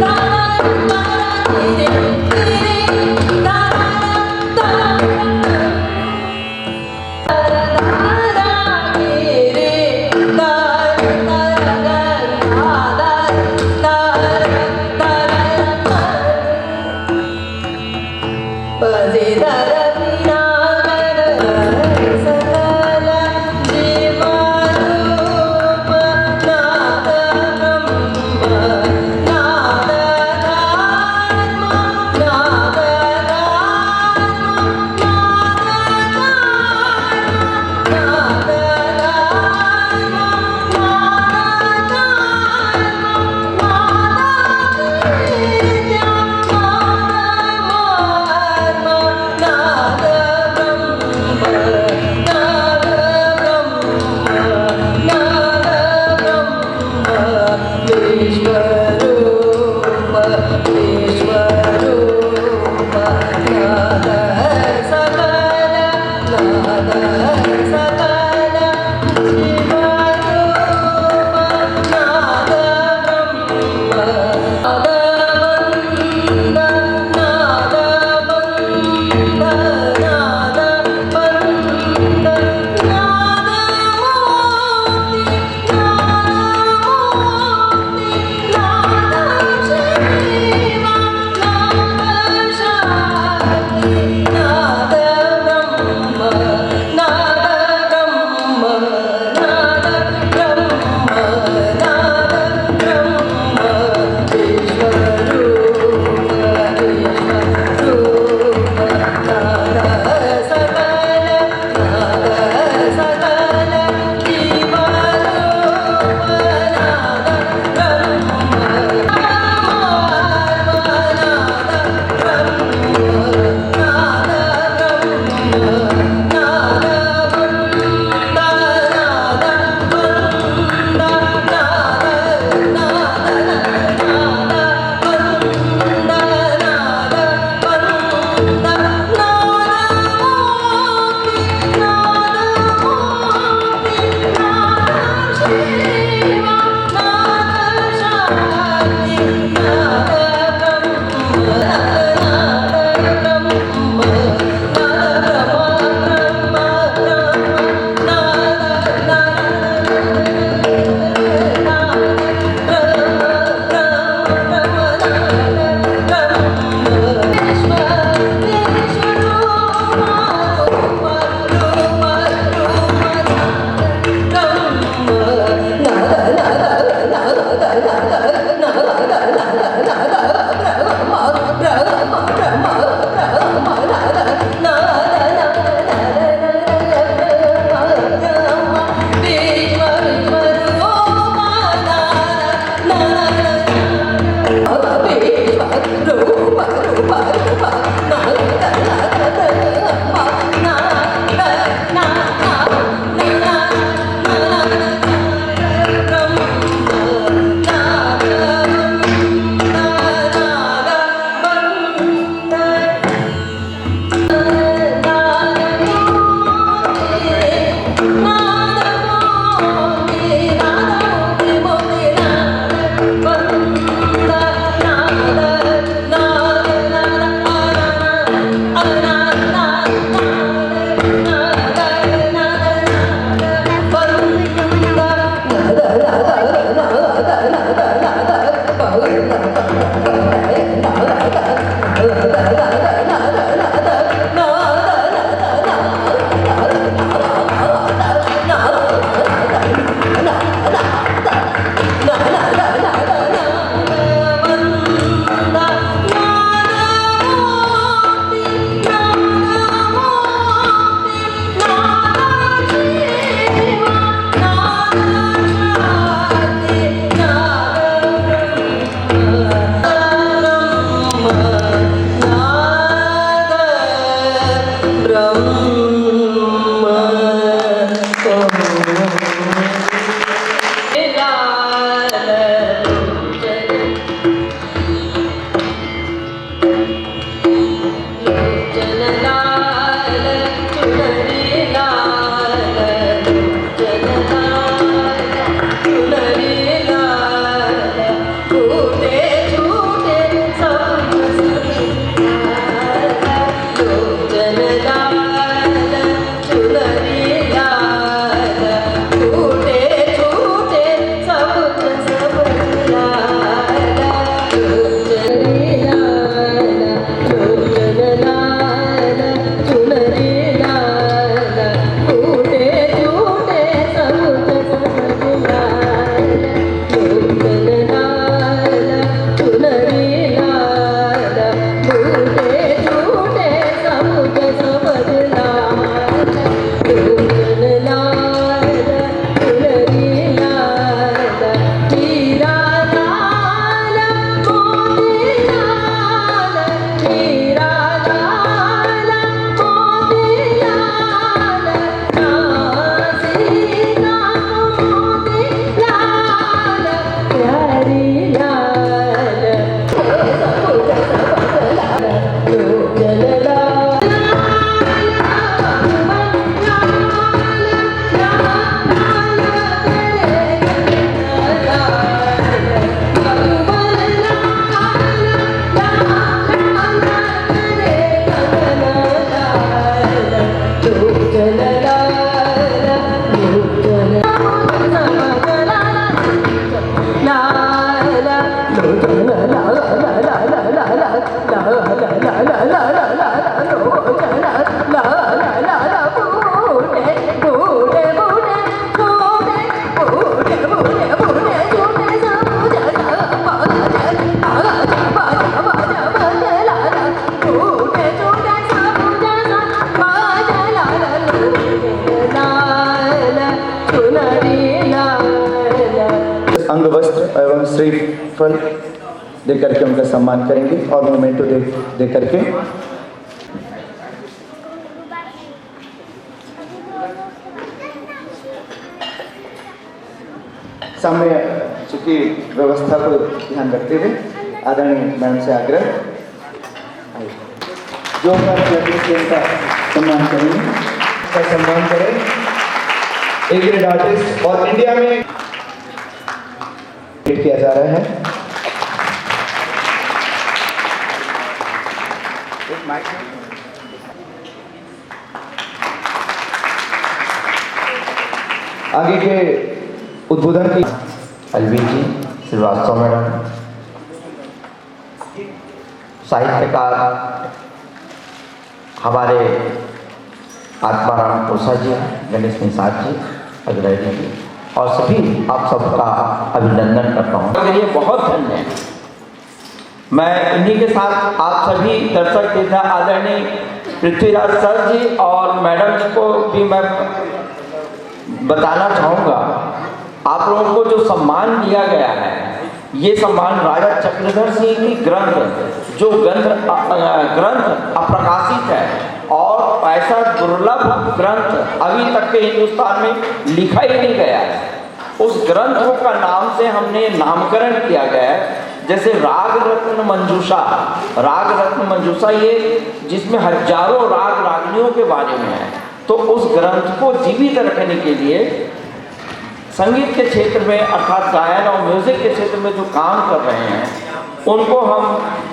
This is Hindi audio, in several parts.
Da अंग वस्त्र एवं श्रीफल देकर के उनका सम्मान करेंगे और मोमेंटो दे करके सामने चूंकि व्यवस्था को ध्यान रखते हुए आदरणीय मैडम से आग्रह जो उनका सम्मान करेंगे का सम्मान करें। ए ग्रेड आर्टिस्ट और इंडिया में किया जा रहा है। आगे के उद्बोधन की अलवी जी, श्रीवास्तव मैडम, साहित्यकार हमारे आत्माराम कोसा जी, गणेश निषाद जी, अग्रणी जी और सभी आप सबका अभिनंदन करता हूँ। मेरे लिए बहुत धन्य है। मैं इन्हीं के साथ आप सभी दर्शक के आदरणीय पृथ्वीराज सर जी और मैडम जी को भी मैं बताना चाहूँगा, आप लोगों को जो सम्मान दिया गया है, ये सम्मान राजा चक्रधर सिंह की ग्रंथ जो ग्रंथ अप्रकाशित है और ऐसा दुर्लभ ग्रंथ अभी तक के हिंदुस्तान में लिखा ही नहीं गया है। उस ग्रंथ का नाम से हमने नामकरण किया गया है। जैसे राग रत्न मंजूषा ये जिसमें हजारों राग रागनियों के बारे में है। तो उस ग्रंथ को जीवित रखने के लिए संगीत के क्षेत्र में अर्थात गायन और म्यूजिक के क्षेत्र में जो काम कर रहे हैं उनको हम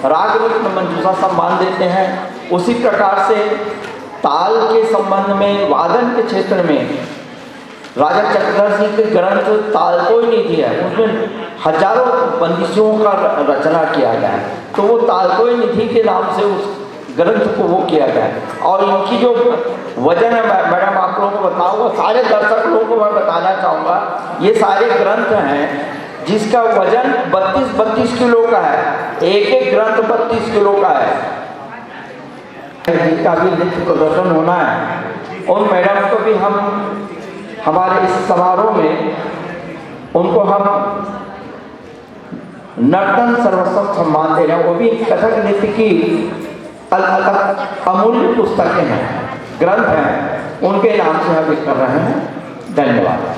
राग रत्न मंजूषा सम्मान देते हैं। उसी प्रकार से ताल के संबंध में वादन के क्षेत्र में राजा चक्रधर सिंह के ग्रंथ तालकोई निधि है, उसमें हजारों बंदिशों का रचना किया गया है। तो वो तालकोई निधि के नाम से उस ग्रंथ को वो किया गया है। और इनकी जो वजन है मैडम आप लोगों को बताऊंगा, सारे दर्शक लोगों को मैं बताना चाहूँगा, ये सारे ग्रंथ हैं जिसका वजन 32 किलो का है। एक ग्रंथ 32 किलो का है। जिनका भी नृत्य प्रदर्शन होना है उन मैडम को भी हम हमारे इस समारोह में उनको हम नर्तन सर्वस्व सम्मान दे रहे हैं। वो भी कथक नृत्य की अमूल्य पुस्तकें हैं, ग्रंथ हैं, उनके नाम से हम कर रहे हैं। धन्यवाद।